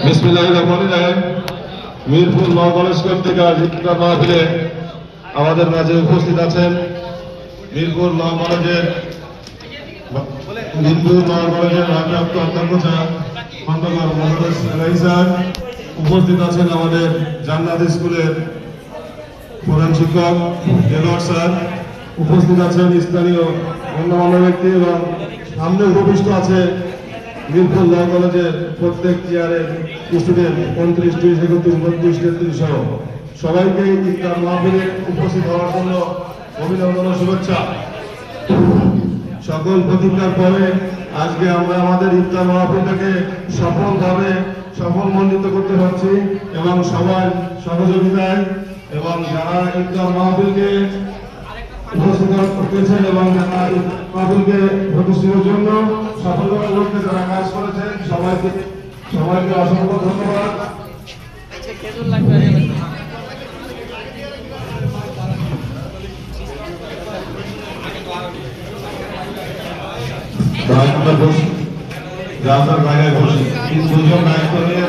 বিসমিল্লাহির রহমানির রহিম। Mirpur law college কর্তৃক আয়োজিত মাহফিলে আমাদের মাঝে উপস্থিত আছেন মিরপুর ল কলেজের ভারপ্রাপ্ত অধ্যক্ষ খন্দকার মোহাম্মদ স্যার, উপস্থিত আছেন আমাদের জান্নাত স্কুলের প্রধান শিক্ষক দেলোয়ার স্যার, উপস্থিত আছেন স্থানীয় গণ্যমান্য ব্যক্তি এবং সামনে উপবিষ্ট আছে মিরপুর ল কলেজের প্রত্যেক চেয়ারের স্টুডেন্ট 29, 30, 31, 32, 33 সহ সবাইকে ইফতার মাহফিলে উপস্থিত হওয়ার জন্য অভিনন্দন ও শুভেচ্ছা। সকল প্রতিজ্ঞার পরে আজকে আমরা আমাদের ইফতার মাহফিলটাকে সফলমণ্ডিত করতে পারছি এবং সবার সহযোগিতায় এবং যারা ইফতার মাহফিলকে উপস্থিত করতেছেন এবং যারা মাহফিলকে প্রতিষ্ঠিতের জন্য সফলতাপূর্বক যারা কাজ করেছেন সবাইকে অসংখ্য ধন্যবাদ। জায়গায় বসি দুজন দায়িত্ব নিয়ে